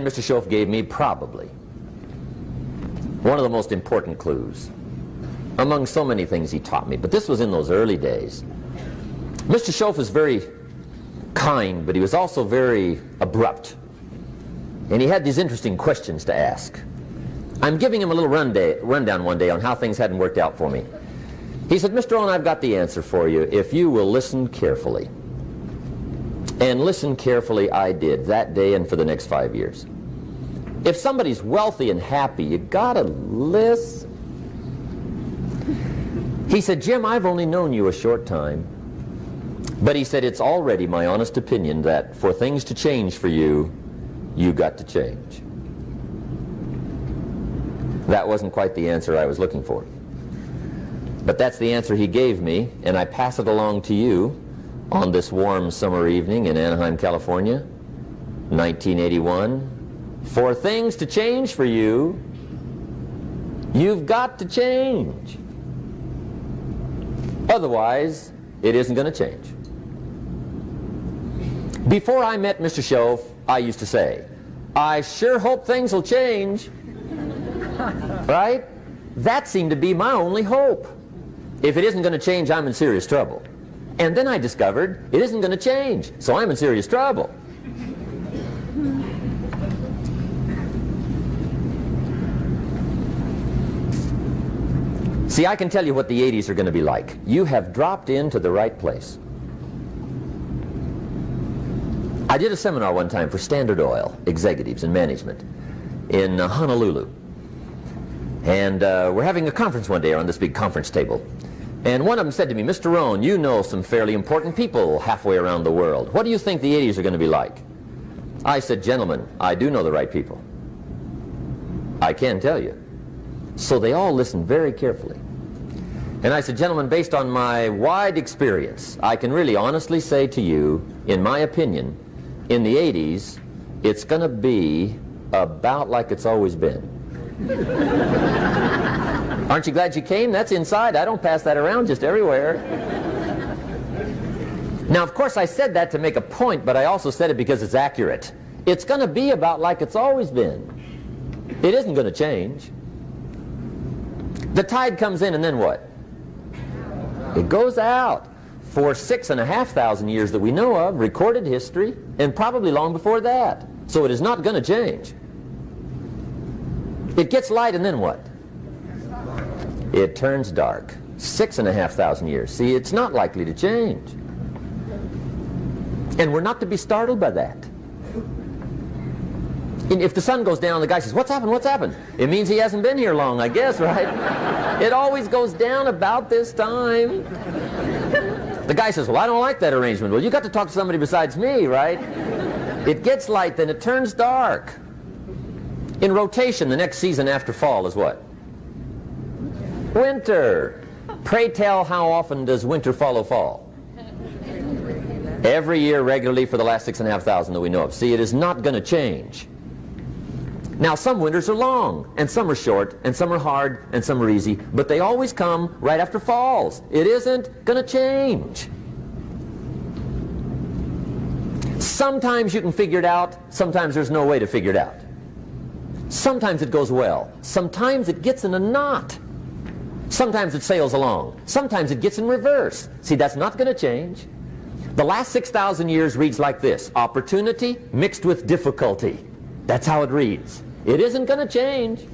Mr. Schoaf gave me probably one of the most important clues among so many things he taught me, but this was in those early days. Mr. Schoaf was very kind, but he was also very abrupt. And he had these interesting questions to ask. I'm giving him a little rundown one day on how things hadn't worked out for me. He said, Mr. Owen, I've got the answer for you if you will listen carefully. And listen carefully I did that day and for the next 5 years. If somebody's wealthy and happy, you gotta listen. He said, Jim, I've only known you a short time. But he said, it's already my honest opinion that for things to change for you, you've got to change. That wasn't quite the answer I was looking for. But that's the answer he gave me, and I pass it along to you on this warm summer evening in Anaheim, California, 1981. For things to change for you, you've got to change. Otherwise, it isn't going to change. Before I met Mr. Schoaf, I used to say, I sure hope things will change. Right? That seemed to be my only hope. If it isn't going to change, I'm in serious trouble. And then I discovered it isn't going to change, so I'm in serious trouble. See, I can tell you what the 80s are going to be like. You have dropped into the right place. I did a seminar one time for Standard Oil executives and management in Honolulu. And we're having a conference one day around this big conference table. And one of them said to me, Mr. Rohn, you know some fairly important people halfway around the world. What do you think the 80s are going to be like? I said, gentlemen, I do know the right people. I can tell you. So they all listened very carefully. And I said, gentlemen, based on my wide experience, I can really honestly say to you, in my opinion, in the 80s, it's going to be about like it's always been. Aren't you glad you came? That's inside. I don't pass that around just everywhere. Now, of course, I said that to make a point, but I also said it because it's accurate. It's going to be about like it's always been. It isn't going to change. The tide comes in, and then what? It goes out. For 6,500 years that we know of, recorded history, and probably long before that. So it is not going to change. It gets light, and then what? It turns dark. 6,500 years. See, it's not likely to change. And we're not to be startled by that. And if the sun goes down, the guy says, what's happened, what's happened? It means he hasn't been here long, I guess, right? It always goes down about this time. The guy says, well, I don't like that arrangement. Well, you got to talk to somebody besides me, right? It gets light, then it turns dark. In rotation, the next season after fall is what? Winter. Pray tell, how often does winter follow fall? Every year regularly for the last 6,500 that we know of. See, it is not going to change. Now, some winters are long, and some are short, and some are hard, and some are easy, but they always come right after falls. It isn't going to change. Sometimes you can figure it out, sometimes there's no way to figure it out. Sometimes it goes well, sometimes it gets in a knot. Sometimes it sails along, sometimes it gets in reverse. See, that's not going to change. The last 6,000 years reads like this: opportunity mixed with difficulty. That's how it reads. It isn't going to change.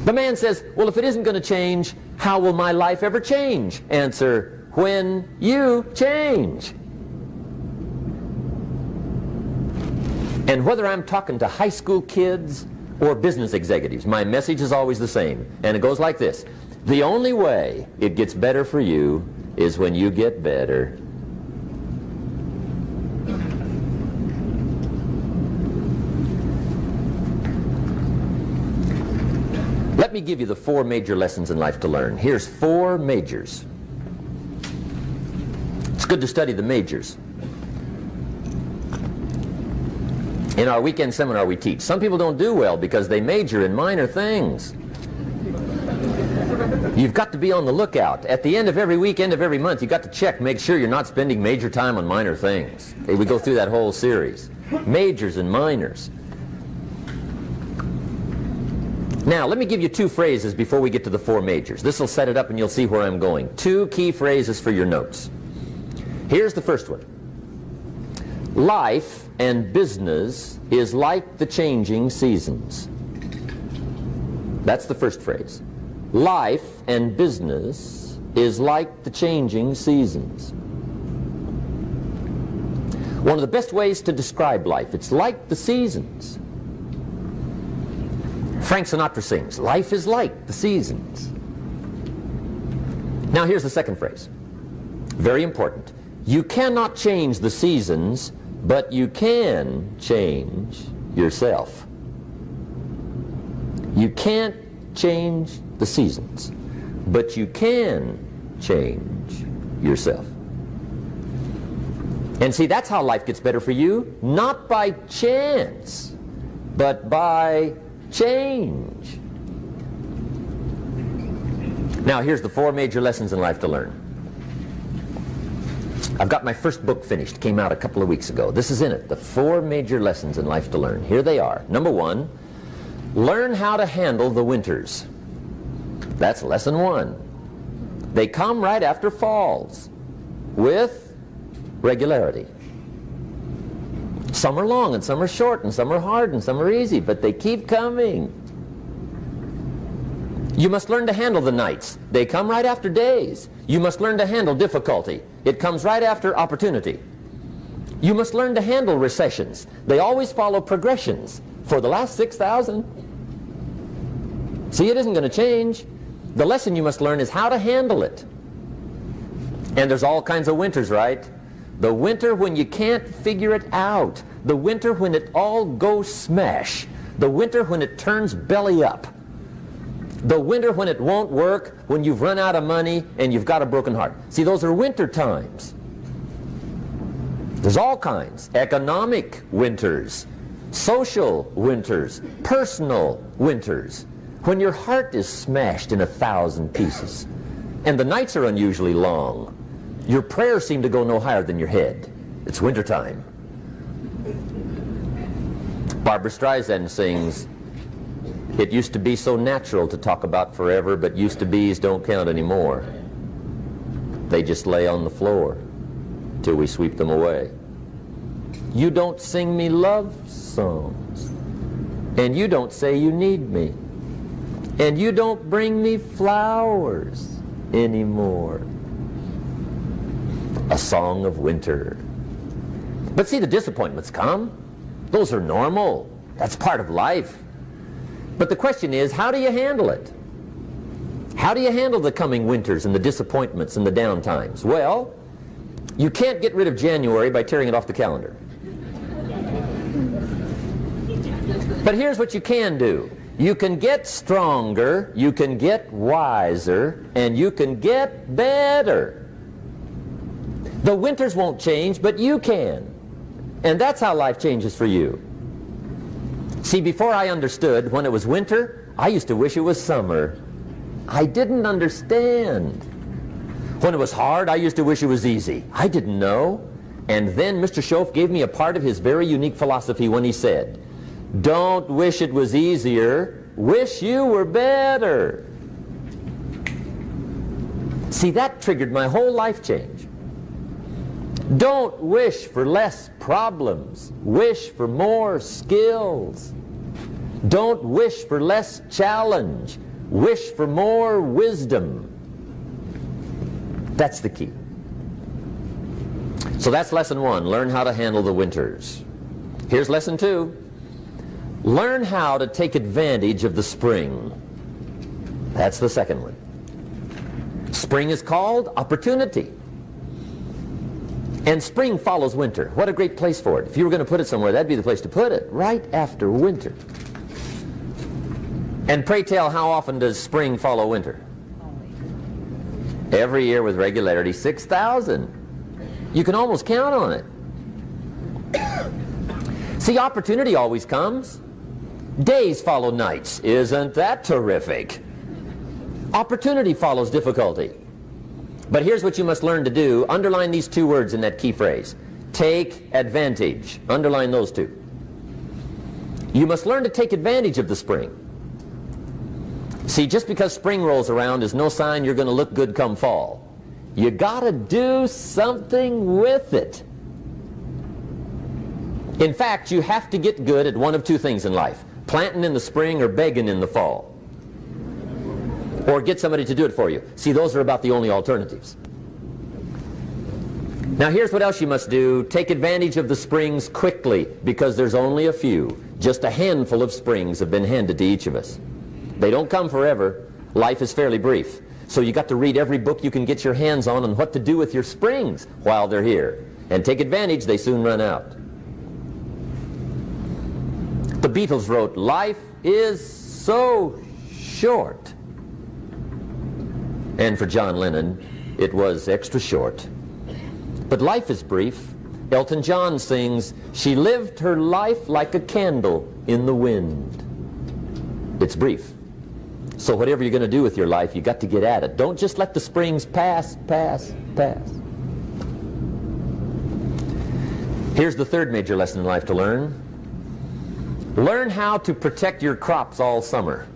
The man says, well, if it isn't going to change, how will my life ever change? Answer, when you change. And whether I'm talking to high school kids or business executives, my message is always the same. And it goes like this: the only way it gets better for you is when you get better. Let me give you the 4 major lessons in life to learn. Here's 4 majors. It's good to study the majors. In our weekend seminar we teach. Some people don't do well because they major in minor things. You've got to be on the lookout. At the end of every week, end of every month, you've got to check, make sure you're not spending major time on minor things. We go through that whole series. majors and minors. Now, let me give you two phrases before we get to the four majors. This will set it up and you'll see where I'm going. Two key phrases for your notes. Here's the first one. Life and business is like the changing seasons. That's the first phrase. Life and business is like the changing seasons. One of the best ways to describe life, it's like the seasons. Frank Sinatra sings, life is like the seasons. Now here's the second phrase. Very important. You cannot change the seasons, but you can change yourself. You can't change the seasons, but you can change yourself. And see, that's how life gets better for you, not by chance, but by change. Now here's the four major lessons in life to learn. I've got my first book finished, came out a couple of weeks ago. This is in it, the four major lessons in life to learn. Here they are. Number one, learn how to handle the winters. That's lesson one. They come right after falls with regularity. Some are long and some are short and some are hard and some are easy, but they keep coming. You must learn to handle the nights. They come right after days. You must learn to handle difficulty. It comes right after opportunity. You must learn to handle recessions. They always follow progressions. For the last 6,000. See, it isn't going to change. The lesson you must learn is how to handle it. And there's all kinds of winters, right? The winter when you can't figure it out. The winter when it all goes smash. The winter when it turns belly up. The winter when it won't work, when you've run out of money and you've got a broken heart. See, those are winter times. There's all kinds. Economic winters, social winters, personal winters. When your heart is smashed in 1,000 pieces and the nights are unusually long, your prayers seem to go no higher than your head. It's winter time. Barbara Streisand sings, "It used to be so natural to talk about forever, but used to be's don't count anymore. They just lay on the floor till we sweep them away. You don't sing me love songs, and you don't say you need me, and you don't bring me flowers anymore." A song of winter. But see, the disappointments come. Those are normal. That's part of life. But the question is, how do you handle it? How do you handle the coming winters and the disappointments and the down times? Well, you can't get rid of January by tearing it off the calendar. But here's what you can do. You can get stronger, you can get wiser, and you can get better. The winters won't change, but you can. And that's how life changes for you. See, before I understood, when it was winter, I used to wish it was summer. I didn't understand. When it was hard, I used to wish it was easy. I didn't know. And then Mr. Schoaf gave me a part of his very unique philosophy when he said, "Don't wish it was easier, wish you were better." See, that triggered my whole life change. Don't wish for less problems, wish for more skills. Don't wish for less challenge, wish for more wisdom. That's the key. So that's lesson one, learn how to handle the winters. Here's lesson two, learn how to take advantage of the spring. That's the second one. Spring is called opportunity. And spring follows winter. What a great place for it. If you were going to put it somewhere, that'd be the place to put it, right after winter. And pray tell, how often does spring follow winter? Every year with regularity, 6,000. You can almost count on it. See, opportunity always comes. Days follow nights. Isn't that terrific? Opportunity follows difficulty. But here's what you must learn to do. Underline these two words in that key phrase. take advantage. Underline those two. You must learn to take advantage of the spring. See, just because spring rolls around is no sign you're going to look good come fall. You got to do something with it. In fact, you have to get good at one of two things in life: planting in the spring or begging in the fall. Or get somebody to do it for you. See, those are about the only alternatives. Now here's what else you must do. Take advantage of the springs quickly, because there's only a few. Just a handful of springs have been handed to each of us. They don't come forever. Life is fairly brief. So you got to read every book you can get your hands on what to do with your springs while they're here. And take advantage, they soon run out. The Beatles wrote, "Life is so short." And for John Lennon, it was extra short. But life is brief. Elton John sings, "She lived her life like a candle in the wind." It's brief. So whatever you're going to do with your life, you got to get at it. Don't just let the springs pass. Here's the third major lesson in life to learn. Learn how to protect your crops all summer.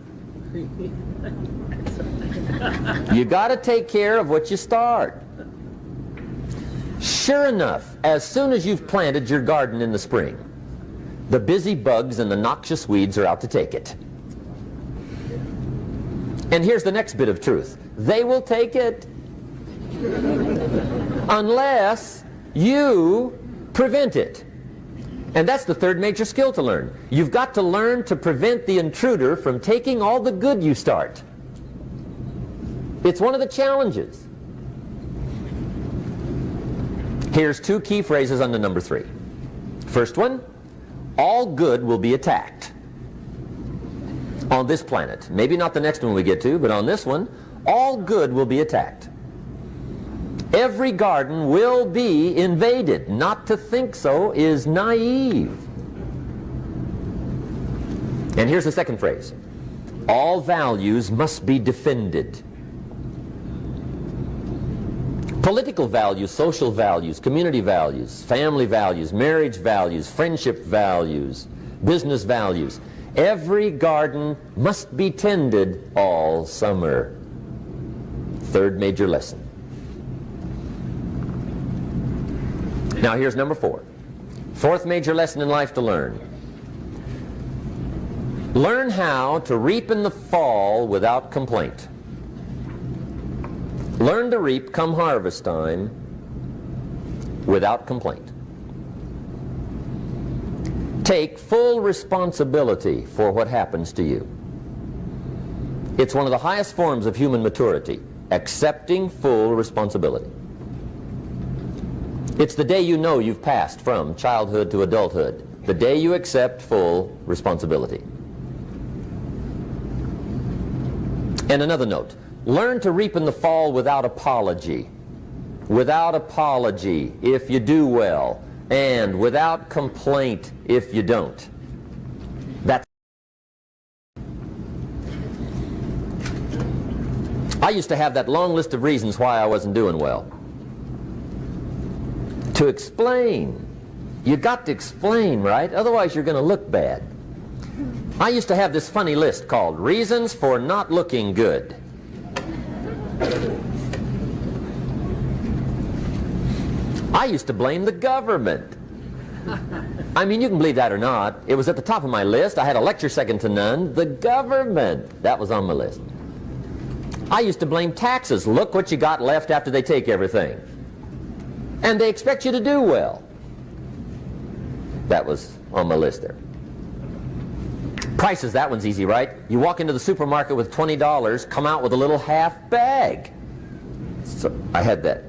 You got to take care of what you start. Sure enough, as soon as you've planted your garden in the spring, the busy bugs and the noxious weeds are out to take it. And here's the next bit of truth. They will take it unless you prevent it. And that's the third major skill to learn. You've got to learn to prevent the intruder from taking all the good you start. It's one of the challenges. Here's two key phrases under number 3. First one, all good will be attacked. On this planet. Maybe not the next one we get to, but on this one, all good will be attacked. Every garden will be invaded. Not to think so is naive. And here's the second phrase. All values must be defended. Political values, social values, community values, family values, marriage values, friendship values, business values. Every garden must be tended all summer. Third major lesson. Now here's number 4. Fourth major lesson in life to learn. Learn how to reap in the fall without complaint. Learn to reap come harvest time without complaint. Take full responsibility for what happens to you. It's one of the highest forms of human maturity, accepting full responsibility. It's the day you know you've passed from childhood to adulthood, the day you accept full responsibility. And another note, learn to reap in the fall without apology. Without apology if you do well, and without complaint if you don't. That's I used to have that long list of reasons why I wasn't doing well. To explain. You got to explain, right? Otherwise you're going to look bad. I used to have this funny list called Reasons for Not Looking Good. I used to blame the government. I mean, you can believe that or not. It was at the top of my list. I had a lecture second to none. The government. That was on my list. I used to blame taxes. Look what you got left after they take everything. And they expect you to do well. That was on my list there. Prices, that one's easy, right? You walk into the supermarket with $20, come out with a little half bag. So I had that.